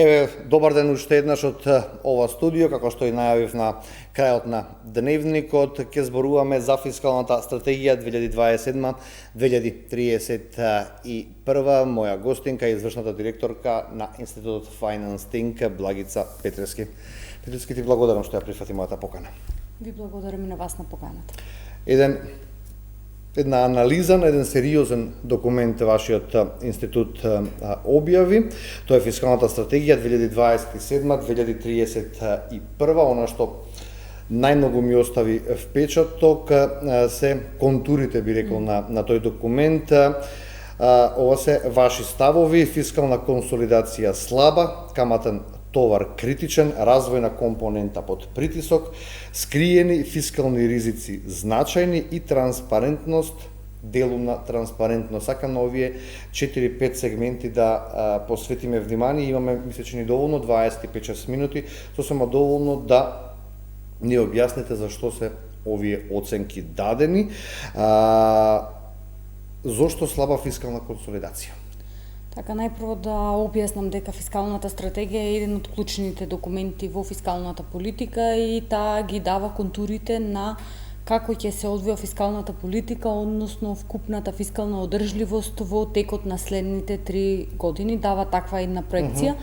Еве, добар ден уште еднаш од ова студио, како што и најавив на крајот на дневникот, ќе зборуваме за фискалната стратегија 2021-2031. Моја гостинка е извршната директорка на Институтот Finance Think, Благица Петрески. Петрески, ти благодарам што ја прифати мојата покана. Ви благодарам и на вас на поканата. Една анализа на еден сериозен документ вашиот институт објави. Тоа е фискалната стратегија 2027-2031. Она што најмногу ми остави впечаток се контурите, би рекол, на тој документ. Ова се ваши ставови: фискална консолидација слаба, каматен товар критичен, развојна компонента под притисок, скриени фискални ризици значајни и транспарентност, делумна транспарентност. Сакам на овие 4-5 сегменти да посветиме внимание. Имаме, мисля, че ни доволно 25-6 минути, сосема доволно да ни објасните зашто се овие оценки дадени. Зошто слаба фискална консолидација? Така, најпрво да објаснам дека фискалната стратегија е еден од клучните документи во фискалната политика и таа ги дава контурите на како ќе се одвива фискалната политика, односно вкупната фискална одржливост во текот на следните 3 години. Дава таква една проекција.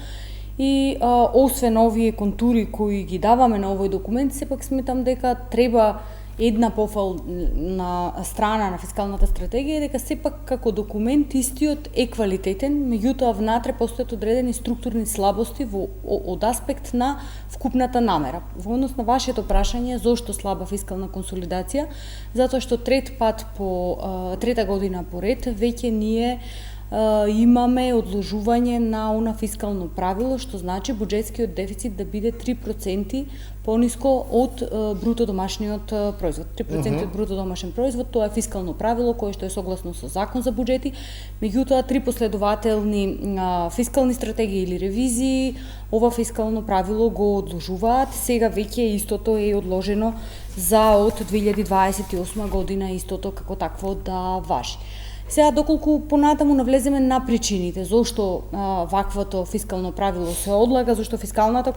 И освен овие контури кои ги даваме на овој документ, сепак сметам дека треба една пофална страна на фискалната стратегија е дека сепак како документ истиот е квалитетен, меѓутоа внатре постојат одредени структурни слабости од аспект на вкупната намера. Во однос на вашето прашање зошто слаба фискална консолидација, затоа што трета година поред веќе ние имаме одложување на она фискално правило, што значи буџетскиот дефицит да биде 3% пониско од бруто домашниот производ. 3% од бруто домашен производ, тоа е фискално правило кое што е согласно со закон за буџети. Меѓутоа, 3 последователни фискални стратегии или ревизии ова фискално правило го одложуваат. Сега веќе истото е одложено за од 2028 година истото како такво да важи. Сега, доколку понатаму навлеземе на причините, зошто ваквото фискално правило се одлага, зошто фискалната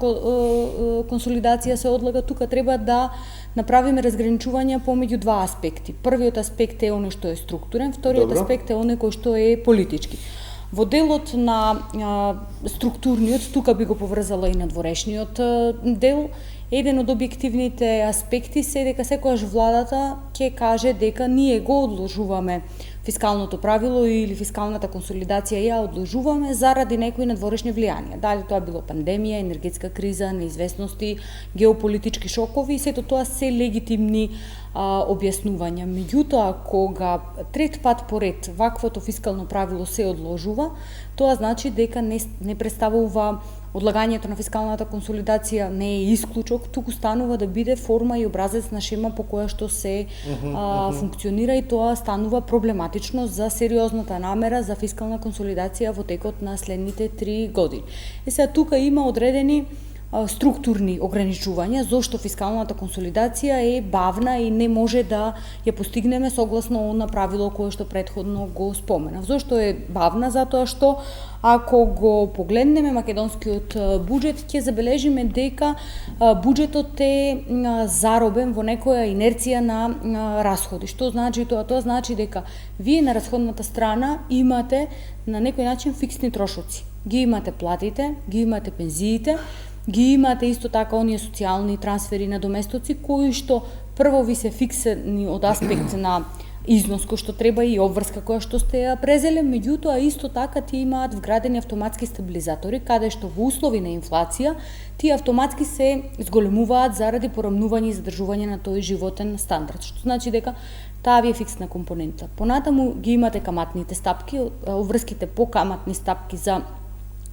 консолидација се одлага, тука треба да направиме разграничување помеѓу два аспекти. Првиот аспект е оној што е структурен, вториот аспект е оној кој што е политички. Во делот на структурниот, тука би го поврзала и надворешниот дел, еден од објективните аспекти се дека секојаш владата ќе каже дека ние го одложуваме фискалното правило или фискалната консолидација ја одложуваме заради некои надворешни влијанија. Дали тоа било пандемија, енергетска криза, неизвестности, геополитички шокови, и сето тоа се легитимни објаснувања. Меѓутоа, кога трет пат поред ваквото фискално правило се одложува, тоа значи дека не представува одлагањето на фискалната консолидација не е исклучок, туку станува да биде форма и образец на шема по која што се функционира, и тоа станува проблематично за сериозната намера за фискална консолидација во текот на следните 3 години. Сега тука има одредени структурни ограничувања зошто фискалната консолидација е бавна и не може да ја постигнеме согласно она правило кое што претходно го споменав. Зошто е бавна? Затоа што ако го погледнеме македонскиот буџет, ќе забележиме дека буџетот е заробен во некоја инерција на расходи. Што значи тоа? Тоа значи дека вие на расходната страна имате на некој начин фиксни трошоци. Ги имате платите, ги имате пензиите, ги имате исто така оние социјални трансфери на доместоци кои што прво ви се фиксени од аспект на износ кој што треба и обврска која што сте ја презеле, меѓутоа исто така ти имаат вградени автоматски стабилизатори каде што во услови на инфлација тие автоматски се зголемуваат заради порамнување и задржување на тој животен стандард, што значи дека таа ви е фиксна компонента. Понатаму ги имате каматните стапки, обврските по каматни стапки за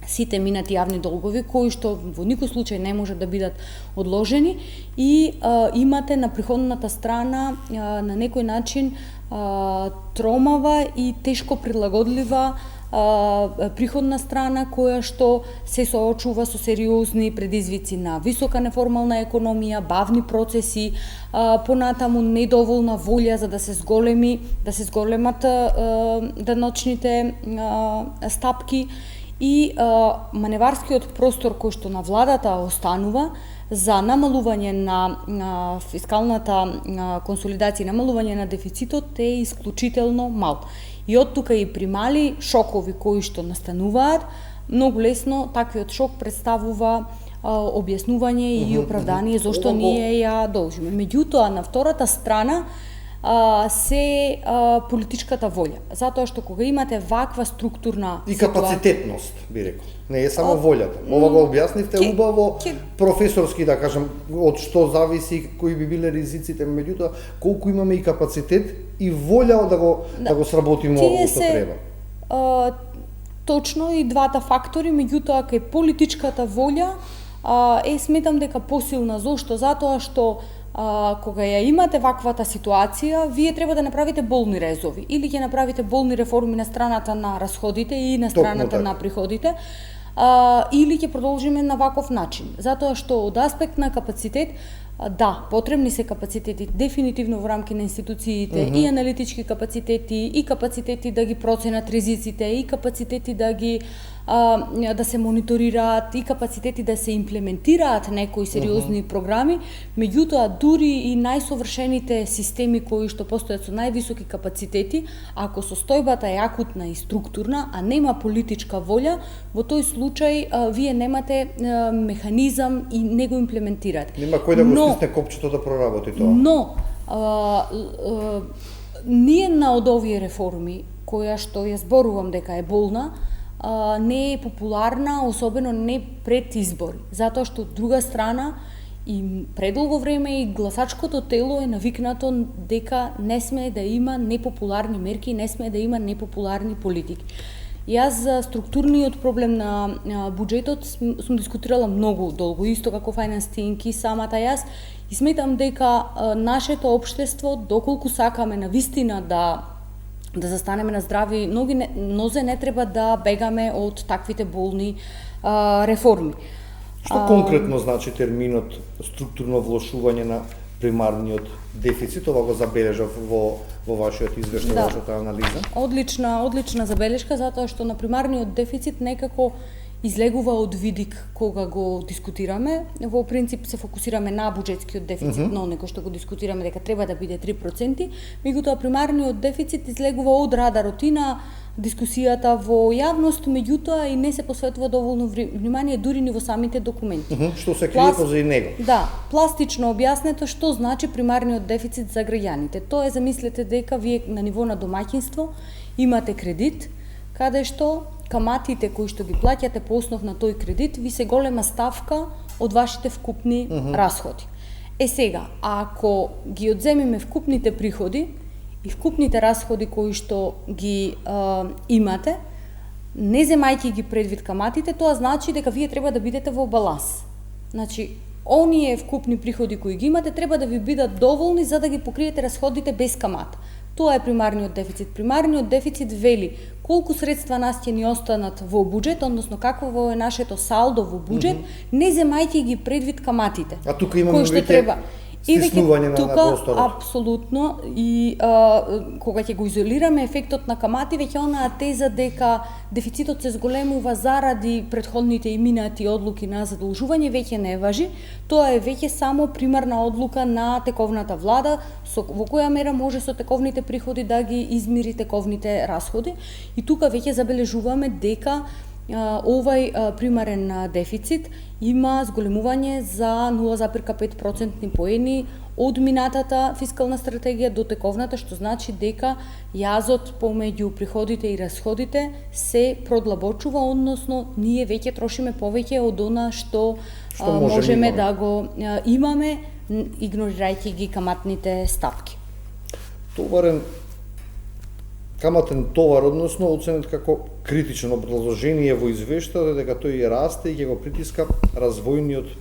сите минати јавни долгови, кои што во никој случај не може да бидат одложени, и имате на приходната страна на некој начин тромава и тешко прилагодлива приходна страна која што се соочува со сериозни предизвици на висока неформална економија, бавни процеси, понатаму недоволна волја за да се зголемат даночните стапки и маневарскиот простор кој што на владата останува за намалување на фискалната консолидација, намалување на дефицитот е исклучително мал. И од тука и при мали шокови кои што настануваат, многу лесно таквиот шок представува објаснување и оправдание зошто ние ја должиме. Меѓутоа, на втората страна се политичката волја. Затоа што кога имате ваква структурна и капацитетност, би рекол. Не е само волјата. Ова го објаснивте убаво, професорски да кажам, од што зависи, кои би биле ризиците, меѓутоа колку имаме и капацитет и волја да го сработиме ова што треба. Точно и двата фактори, меѓутоа кај политичката волја сметам дека посилна. Зошто? Затоа што кога ја имате ваквата ситуација, вие треба да направите болни резови или ќе направите болни реформи на страната на расходите и на страната на приходите, или ќе продолжиме на ваков начин. Затоа што од аспект на капацитет, да, потребни се капацитети дефинитивно во рамки на институциите, и аналитички капацитети, и капацитети да ги проценат ризиците, и капацитети да се мониторираат, и капацитети да се имплементираат некои сериозни програми, меѓутоа дури и најсовршените системи кои што постојат со највисоки капацитети, ако состојбата е акутна и структурна, а нема политичка волја, во тој случај вие немате механизам и не го имплементирате. Нема кој да го стисне копчето да проработи тоа. Но ниедна од овие реформи која што ја зборувам дека е болна, не е популарна, особено не пред избори, затоа што од друга страна и предолго време и гласачкото тело е навикнато дека не сме да има непопуларни мерки, не сме да има непопуларни политики. Јас за структурниот проблем на буџетот сум дискутирала многу долго, исто како Finance Think и самата јас, и сметам дека нашето општество, доколку сакаме навистина да застанеме на здрави нозе, не треба да бегаме од таквите болни реформи. Што конкретно значи терминот структурно влошување на примарниот дефицит? Ова го забележав во вашиот извештај, во вашата анализа. Одлична забелешка, затоа што на примарниот дефицит некако излегува од видик кога го дискутираме. Во принцип се фокусираме на буџетскиот дефицит, но некој што го дискутираме дека треба да биде 3%, меѓутоа примарниот дефицит излегува од радарот и на дискусијата во јавност, меѓутоа и не се посветува доволно внимание дури ни во самите документи. Што се крие позади него? Да, пластично објаснето што значи примарниот дефицит за граѓаните. Тоа е, замислете дека вие на ниво на домаќинство имате кредит, каде што каматите кои што ги плаќате по основ на тој кредит ви се голема ставка од вашите вкупни расходи. Сега, ако ги одземеме вкупните приходи и вкупните расходи кои што ги имате, не земајќи ги предвид каматите, тоа значи дека вие треба да бидете во баланс. Значи, оние вкупни приходи кои ги имате треба да ви бидат доволни за да ги покриете расходите без камата. Тоа е примарниот дефицит. Примарниот дефицит вели колку средства нас ќе ни останат во буџет, односно какво е нашето салдо во буџет, не земајќи ги предвид каматите. А тука имаме веќе стиснување на просторот. Апсолутно, и кога ќе го изолираме ефектот на камати, веќе онаа теза дека дефицитот се зголемува заради претходните и минати одлуки на задолжување веќе не важи. Тоа е веќе само примарна одлука на тековната влада, во која мера може со тековните приходи да ги измири тековните расходи. И тука веќе забележуваме дека овај примарен дефицит има зголемување за 0,5% поени од минатата фискална стратегија до тековната, што значи дека јазот помеѓу приходите и расходите се продлабочува, односно ние веќе трошиме повеќе од она што можеме да го имаме, игнорирајќи ги каматните стапки. Каматен товар, односно оценет како критично образложение во извештајот дека тој расте и ќе го притиска развојниот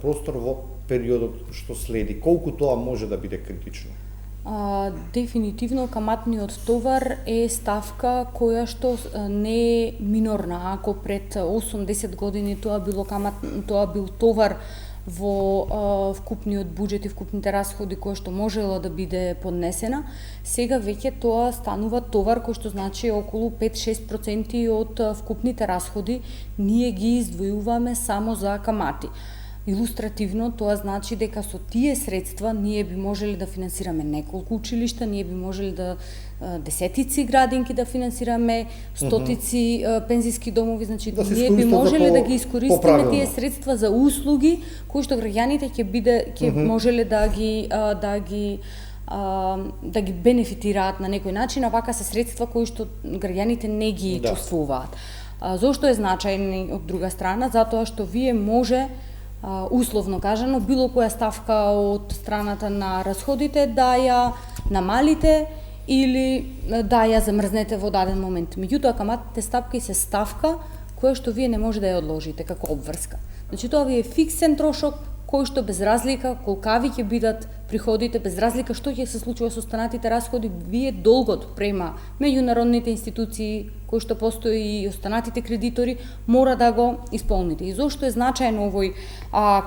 простор во периодот што следи. Колку тоа може да биде критично? Дефинитивно каматниот товар е ставка која што не е минорна. Ако пред 8-10 години тоа бил товар во вкупниот буџет и вкупните расходи кој што можела да биде поднесена, сега веќе тоа станува товар кој што значи околу 5-6% од вкупните расходи ние ги издвојуваме само за камати. Илустративно, тоа значи дека со тие средства ние би можеле да финансираме неколку училишта, ние би можеле да десетици градинки да финансираме, стотици пензиски домови, значи да ние би можеле да ги искористиме тие средства за услуги кои што граѓаните ќе можеле да ги бенефитираат на некој начин, а вака се средства кои што граѓаните не ги чувствуваат. Зошто е значајно од друга страна? Затоа што вие може условно кажано, било која ставка од страната на расходите да ја намалите или да ја замрзнете во даден момент. Меѓутоа, каматните ставки се ставка која што вие не може да ја одложите како обврска. Значи, тоа ви е фиксен трошок кој што без разлика колкави ќе бидат приходите, без разлика што ќе се случува со останатите расходи, вие долгот према меѓународните институции кои што постои и останатите кредитори мора да го исполните. И зошто е значајно овој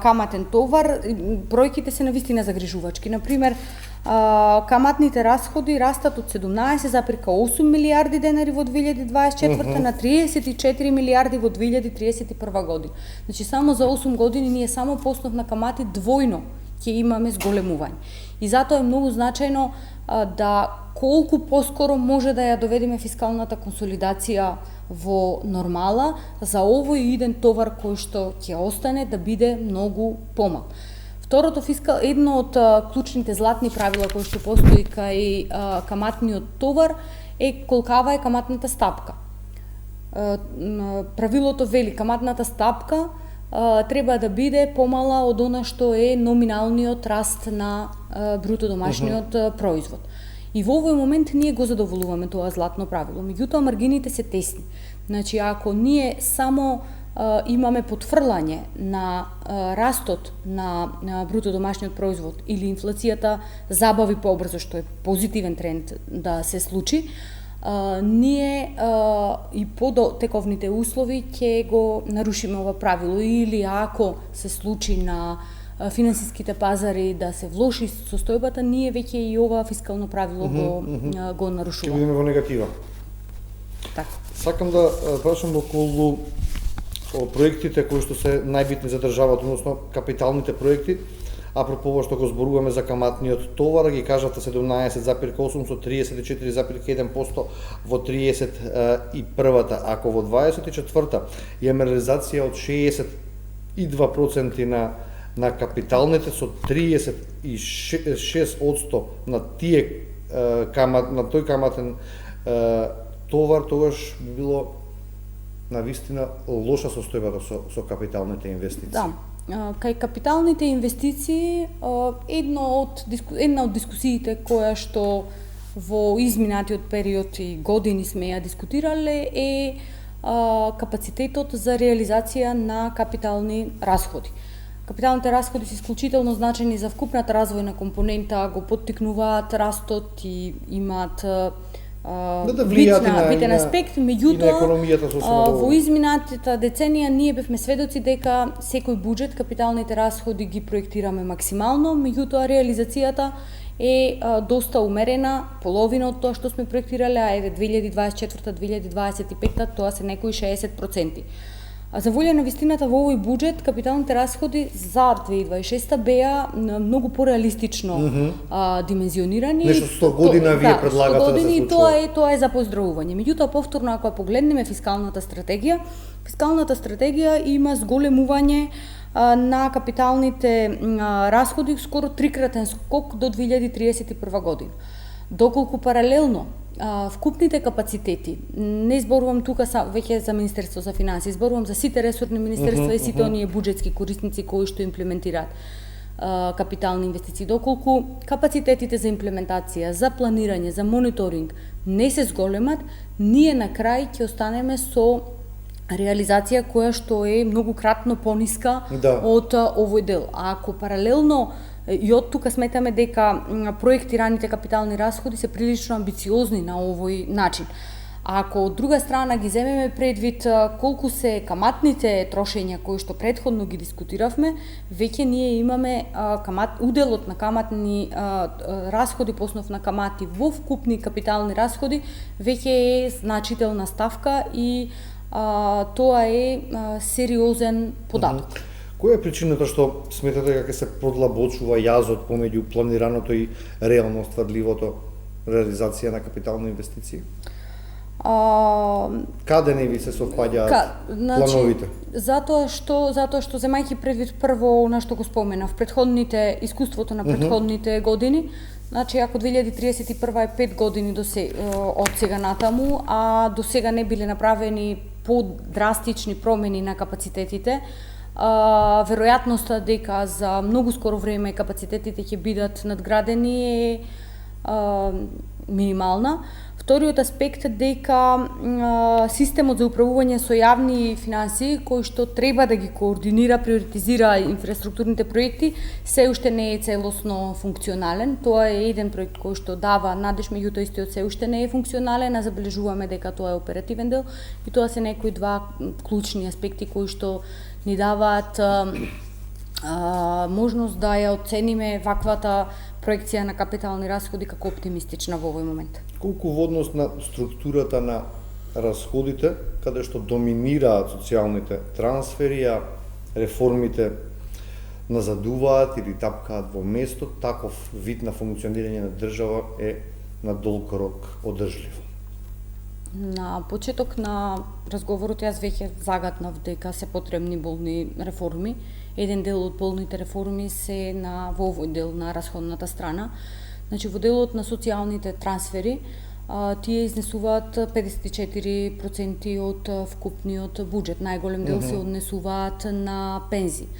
каматен товар? Бројките се навистина загрижувачки. Например, каматните расходи растат од 17,8 милиарди денари во 2024 на 34 милиарди во 2031 година. Значи само за 8 години ние само по основ на камати двојно ќе имаме зголемување. И затоа е многу значајно да колку поскоро може да ја доведеме фискалната консолидација во нормала за овој иден товар кој што ќе остане да биде многу помал. Второто едно од клучните златни правила кои што постои кај каматниот товар е колкава е каматната стапка. Правилото вели каматната стапка треба да биде помала од она што е номиналниот раст на бруто домашниот производ. И во овој момент ние го задоволуваме тоа златно правило. Меѓутоа маргините се тесни. Значи ако ние само имаме потфрлање на растот на бруто домашниот производ или инфлацијата забави побрзо, што е позитивен тренд да се случи, ние и по тековните услови ќе го нарушиме ова правило, или ако се случи на финансиските пазари да се влоши состојбата, ние веќе и ова фискално правило го нарушуваме. Ќе бидеме во негатива. Така. Сакам да прашам околу проектите кои што се најбитни за државата, односно капиталните проекти. Апропо ова што го зборуваме за каматниот товар, ги кажавте 17,8 со 34,1% во 31-та, ако во 24-та имаме реализација од 62% на капиталните со 36% на тој каматен товар, тогаш би било навистина лоша состојбата со капиталните инвестиции. Да. Кај капиталните инвестиции, една од дискусиите која што во изминатиот период и години сме ја дискутирале е капацитетот за реализација на капитални расходи. Капиталните расходи се исклучително значени за вкупната развојна компонента, го поттикнуваат растот и имаат битен аспект, меѓутоа во изминатата деценија ние бевме сведоци дека секој буџет капиталните расходи ги проектираме максимално, меѓутоа реализацијата е доста умерена, половина од тоа што сме проектирале, а еве 2024-2025 тоа се некои 60%. А за волја на вистината во овој буџет капиталните расходи за 2026 беа многу пореалистично димензионирани. Нешто 100 година вие предлагате да се случува. Тоа е за поздравување. Меѓутоа повторно ако погледнеме фискалната стратегија има зголемување на капиталните расходи скоро трикратен скок до 2031 година. Доколку паралелно вкупните капацитети, не зборувам тука веќе за Министерство за финансии, зборувам за сите ресорни министерства и сите оние буџетски корисници кои што имплементираат капитални инвестиции, доколку капацитетите за имплементација, за планирање, за мониторинг не се зголемат, ние на крај ќе останеме со реализација која што е многу кратно пониска од овој дел. А ако паралелно И од тука сметаме дека проектираните капитални расходи се прилично амбициозни на овој начин. А ако од друга страна ги земеме предвид колку се каматните трошења кои што претходно ги дискутиравме, веќе ние имаме уделот на каматни расходи по основ на камати во вкупни капитални расходи веќе е значителна ставка и тоа е сериозен податок. Која е причината што сметате дека се продлабочува јазот помеѓу планираното и реално остварливото реализација на капитални инвестиции? Каде не ви се совпаѓаат плановите? Затоа што земајќи предвид прво на што го споменав, искуството на претходните години, значи ако 2031 е 5 години од сега натаму, а до сега не биле направени подрастични промени на капацитетите, веројатноста дека за многу скоро време капацитетите ќе бидат надградени е минимална. Вториот аспект дека системот за управување со јавни финансии, кој што треба да ги координира, приоритизира инфраструктурните проекти, се уште не е целосно функционален. Тоа е еден проект кој што дава надеж, меѓутоа истиот се уште не е функционален, а забележуваме дека тоа е оперативен дел и тоа се некои два клучни аспекти кои што ни даваат можност да ја оцениме ваквата проекција на капитални расходи како оптимистична во овој момент. Колку во однос на структурата на расходите, каде што доминираат социјалните трансфери, а реформите назадуваат или тапкаат во место, таков вид на функционирање на држава е на долг рок одржлив? На почеток на разговорот јас веќе загатнав дека се потребни болни реформи. Еден дел од болните реформи се во овој дел на расходната страна. Значи, во делот на социјалните трансфери, тие изнесуваат 54% од вкупниот буџет. Најголем дел се однесуваат на пензии.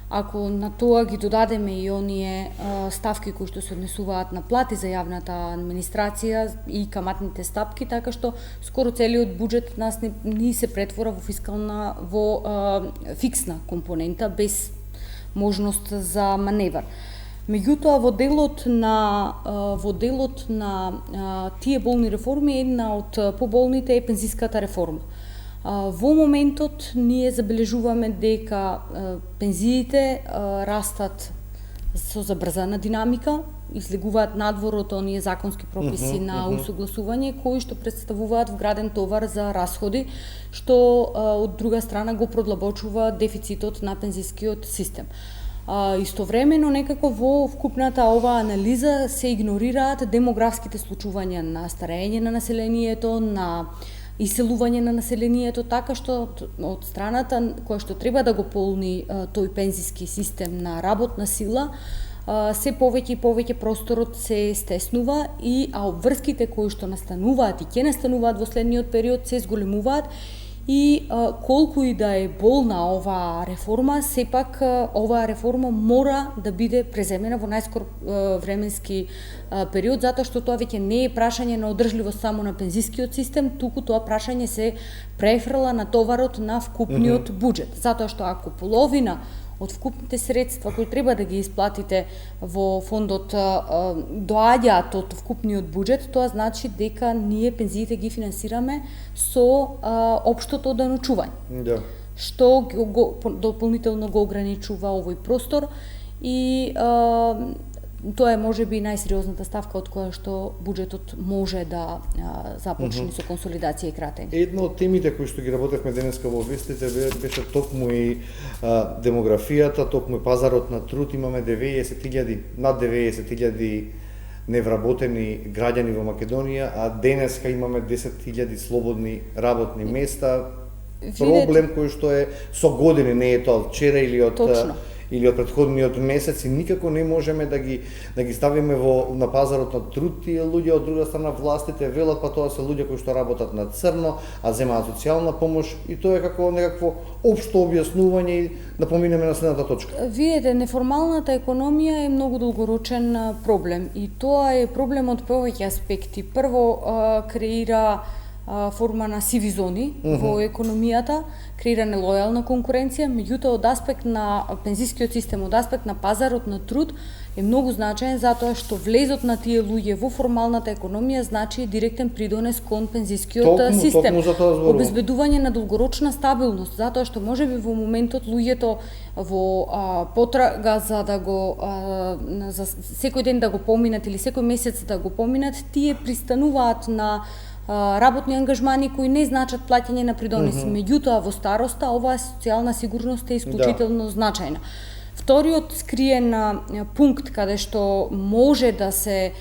Ако на тоа ги додадеме и оние ставки кои што се однесуваат на плати за јавната администрација и каматните стапки, така што скоро целиот буџет нас ни се претвора во фиксна компонента без можност за маневар. Меѓутоа во делот на тие болни реформи, една од поболните е пензиската реформа. Во моментот ние забележуваме дека пензиите растат со забрзана динамика, излегуваат надвор од оние законски прописи на усогласување кои што представуваат вграден товар за расходи, што од друга страна го продлабочува дефицитот на пензискиот систем. Истовремено некако во вкупната оваа анализа се игнорираат демографските случувања на старење на населението, на иселување на населението, така што од страната која што треба да го полни тој пензиски систем на работна сила, се повеќе и повеќе просторот се стеснува а обврските кои што настануваат и ќе настануваат во следниот период се зголемуваат и колку и да е болна оваа реформа, сепак оваа реформа мора да биде преземена во најскор временски период, затоа што тоа веќе не е прашање на одржливост само на пензискиот систем, туку тоа прашање се префрла на товарот на вкупниот буџет. Затоа што ако половина од вкупните средства кои треба да ги исплатите во фондот доаѓаат од вкупниот буџет, тоа значи дека ние пензиите ги финансираме со општото даночување. Да. Што дополнително го ограничува овој простор и тоа е можеби најсериозната ставка од која што буџетот може да започне со консолидација и кратење. Една од темите кои што ги работевме денеска во вестите беше токму и демографијата, токму и пазарот на труд. Имаме над 90.000 невработени граѓани во Македонија, а денеска имаме 10.000 слободни работни места. Проблем кој што е со години, не е тоа од вчера или од претходниот месец, и никако не можеме да ги ставиме на пазарот на труд тие луѓе. Од друга страна властите велат па тоа се луѓе кои што работат на црно, а земаат социјална помош, и тоа е како некакво општо објаснување и да поминеме на следната точка. Видете, неформалната економија е многу долгорочен проблем и тоа е проблем од повеќе аспекти. Прво, креира форма на сиви зони во економијата, креира нелојална конкуренција, меѓутоа од аспект на пензискиот систем, од аспект на пазарот на труд е многу значаен затоа што влезот на тие луѓе во формалната економија значи директен придонес кон пензискиот систем. Обезбедување на долгорочна стабилност, затоа што можеби во моментот луѓето во потрага за да го за секој ден да го поминат или секој месец да го поминат, тие пристануваат на работни ангажмани кои не значат плаќање на придонеси. Меѓутоа во староста оваа социјална сигурност е исклучително значајна. Вториот скриен пункт каде што може да се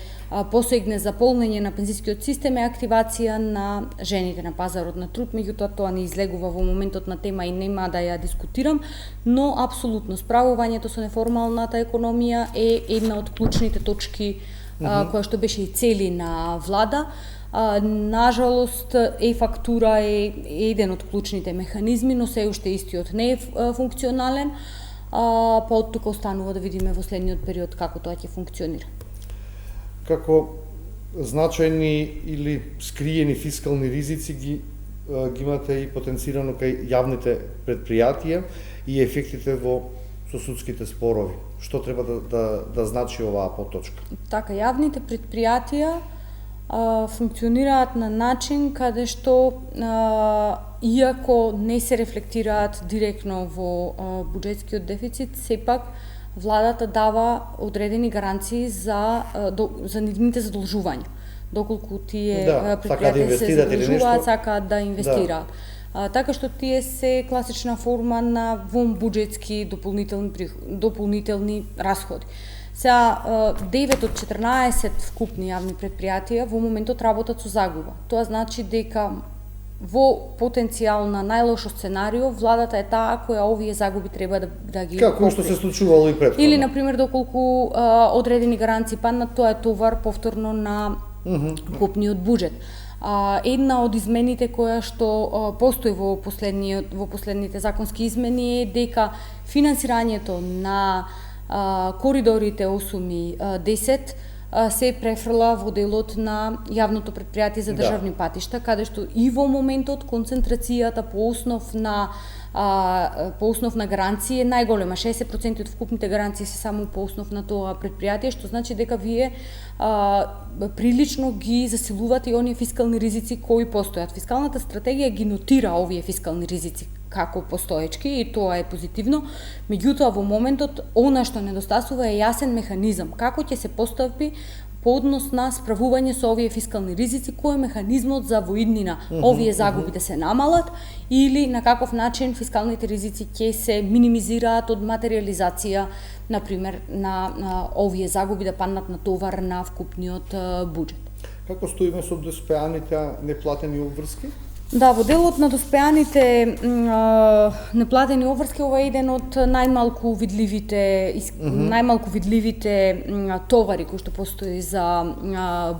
посегне за полнење на пензискиот систем е активација на жените на пазарот на труд, меѓутоа тоа не излегува во моментот на тема и нема да ја дискутирам, но апсолутно справувањето со неформалната економија е една од клучните точки која што беше и цели на влада. Нажалост, фактура е еден од клучните механизми, но се уште истиот не е функционален, па од тука останува да видиме во следниот период како тоа ќе функционира. Како значајни или скриени фискални ризици ги имате и потенцирано кај јавните предпријатија и ефектите во сосудските спорови. Што треба да значи оваа поточка? Така, јавните предпријатија функционираат на начин каде што иако не се рефлектираат директно во буџетскиот дефицит, сепак владата дава одредени гаранции за нивните задолжувања. Доколку тие предпријатија се задолжуваат, сакаат да инвестираат. Така што тие се класична форма на вонбуџетски дополнителни расходи. Сега, 9 од 14 вкупни јавни предпријатија во моментот работат со загуба. Тоа значи дека во потенцијално најлошо сценарио владата е таа која овие загуби треба да ги како што се случувало и претходно. Или на пример доколку одредени гаранции паднат, тоа е товар повторно на вкупниот буџет. Една од измените која што постои во последните законски измени е дека финансирањето на коридорите 8 и 10 се префрла во делот на јавното предпријатие за државни патишта, каде што и во моментот концентрацијата по основ на гаранции е најголема. 60% од вкупните гаранции се само по основ на тоа предпријатие, што значи дека вие прилично ги засилувате и оние фискални ризици кои постојат. Фискалната стратегија ги нотира овие фискални ризици како постоечки и тоа е позитивно, меѓутоа во моментот она што недостасува е јасен механизам како ќе се постапи по однос на справување со овие фискални ризици, кој е механизмот за во иднина овие загуби да се намалат или на каков начин фискалните ризици ќе се минимизираат од материјализација, на пример, на овие загуби да паднат на товар на вкупниот буџет. Како стоиме со доспеаните неплатени обврски? Да, во делот на доспеаните неплатени обврски, ова е еден од најмалку видливите товари кои што постои за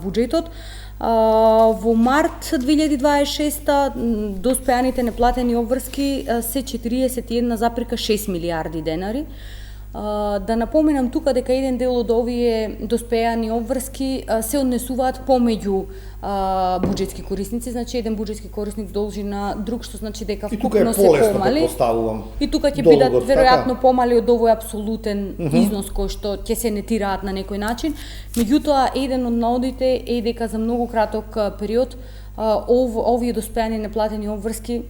буџетот. Во март 2026 доспеаните неплатени обврски се 41,6 милиарди денари. Да напоменам тука дека еден дел од овие доспеани обврски се однесуваат помеѓу буџетски корисници, значи еден буџетски корисник должи на друг, што значи дека вкупно се помали. И тука ќе бидат веројатно помали од овој апсолутен износ кој што ќе се нетираат на некој начин. Меѓутоа, еден од наодите е дека за многу краток период овие доспеани неплатени обврски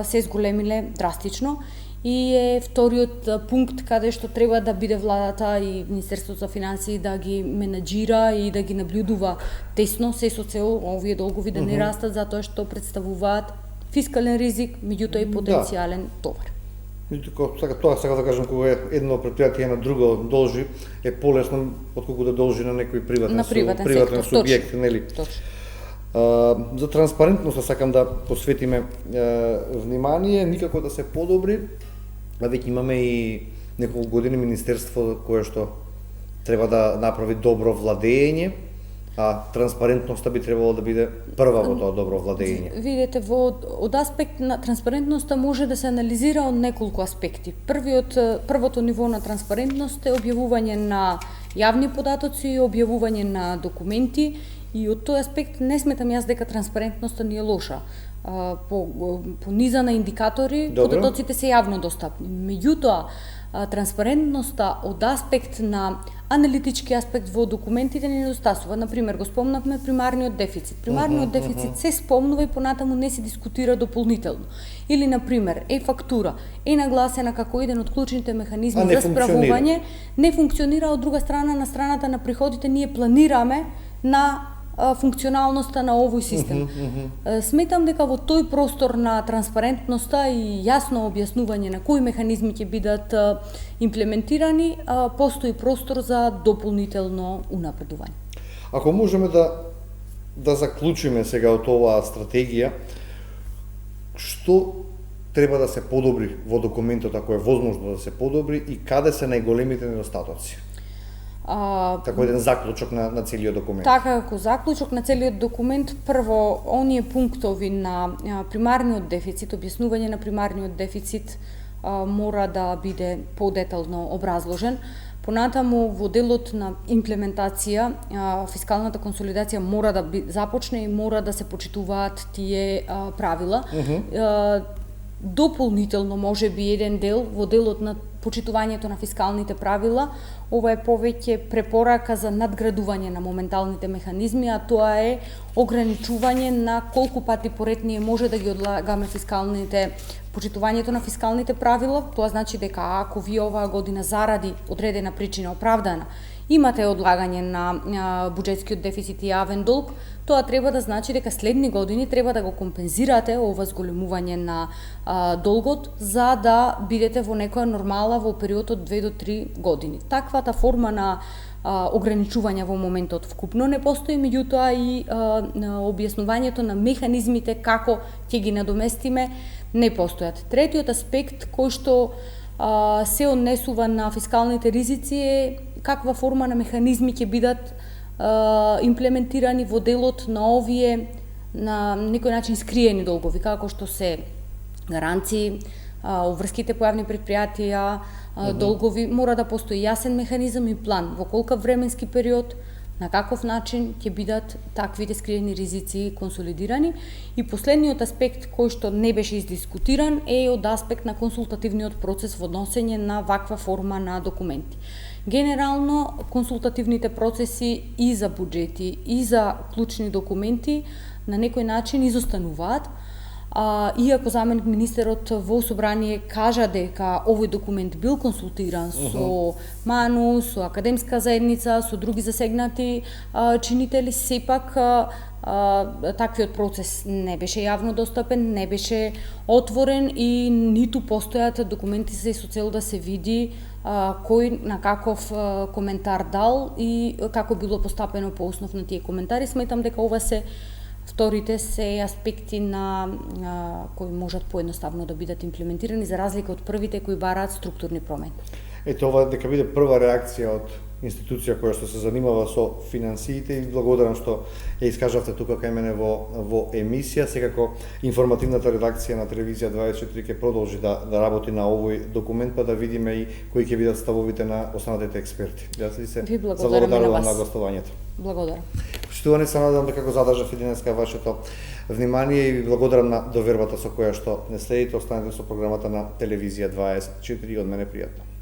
се зголемиле драстично. И е вториот пункт каде што треба да биде владата и Министерството за финансии да ги менаџира и да ги наблюдува тесно, се со цел овие долгови да не растат затоа што представуваат фискален ризик, меѓутоа и потенцијален товар. Тоа сакам да кажам, кога едно предпријатие на друго должи, е полесно отколку да должи на некој приватен субјект, нели? За транспарентноста сакам да посветиме внимание, никако да се подобри. Веќе имаме и неколку години Министерство кое што треба да направи добро владење, а транспарентноста би требало да биде прва во тоа добро владење. Видете, од аспект на транспарентноста може да се анализира од неколку аспекти. Првото ниво на транспарентност е објавување на јавни податоци, објавување на документи И од тој аспект не сметам јас дека транспарентноста ни е лоша. По низа на индикатори, податоците се јавно достапни. Меѓутоа, транспарентноста од аспект на аналитички аспект во документите не недостасува. Например, го спомнавме примарниот дефицит. Примарниот дефицит се спомнува и понатаму не се дискутира дополнително. Или, например, фактура е нагласена како еден од клучните механизми за справување, не функционира. Од друга страна, на страната на приходите ние планираме на функционалноста на овој систем. Сметам дека во тој простор на транспарентноста и јасно објаснување на кои механизми ќе бидат имплементирани, постои простор за дополнително унапредување. Ако можеме да заклучиме сега од оваа стратегија, што треба да се подобри во документот, ако е возможно да се подобри, и каде се најголемите недостатоци? Како еден заклучок на целиот документ. Така, како заклучок на целиот документ, прво, оние пунктови на примарниот дефицит, објаснување на примарниот дефицит мора да биде подетално образложен. Понатаму, во делот на имплементација, фискалната консолидација мора да започне и мора да се почитуваат тие правила. Дополнително, може би, еден дел во делот на почитувањето на фискалните правила, ова е повеќе препорака за надградување на моменталните механизми, а тоа е ограничување на колку пати поред ние може да ги одлагаме почитувањето на фискалните правила. Тоа значи дека ако ви оваа година заради одредена причина оправдана имате одлагање на буџетскиот дефицит и јавен долг, тоа треба да значи дека следни години треба да го компензирате ова зголемување на долгот за да бидете во некоја нормала во период од 2 до 3 години. Таквата форма на ограничување во моментот вкупно не постои, меѓутоа и објаснувањето на механизмите како ќе ги надоместиме не постојат. Третиот аспект кој што се однесува на фискалните ризици е каква форма на механизми ќе бидат имплементирани во делот на овие на некој начин скриени долгови, како што се гаранции, обврските по јавни претпријатија, долгови. Мора да постои јасен механизам и план во колкав временски период, на каков начин ќе бидат таквите скриени ризици консолидирани. И последниот аспект кој што не беше издискутиран е од аспект на консултативниот процес во односење на ваква форма на документи. Генерално, консултативните процеси и за буџети, и за клучни документи на некој начин изостануваат. Иако заменик министерот во собрание кажа дека овој документ бил консултиран со МАНУ, со академска заедница, со други засегнати чинители, сепак таквиот процес не беше јавно достапен, не беше отворен и ниту постојат документи со цел да се види кој на каков коментар дал и како било постапено по основ на тие коментари. Сметам дека ова вторите се аспекти на кои можат поедноставно да бидат имплементирани за разлика од првите кои бараат структурни промени. Ето ова дека биде прва реакција од институција која што се занимава со финансиите и благодарам што ја искажавте тука кај мене во емисија. Секако информативната редакција на телевизија 24 ќе продолжи да работи на овој документ, па да видиме и кои ќе бидат ставовите на останатите експерти. Јас ви се заблагодарувам на гостувањето. Благодарам. Почитувани, се надевам дека го задржав и денеска вашето внимание и ви благодарам на довербата со која што не следите. Останете со програмата на телевизија 24 и од мене пријатно.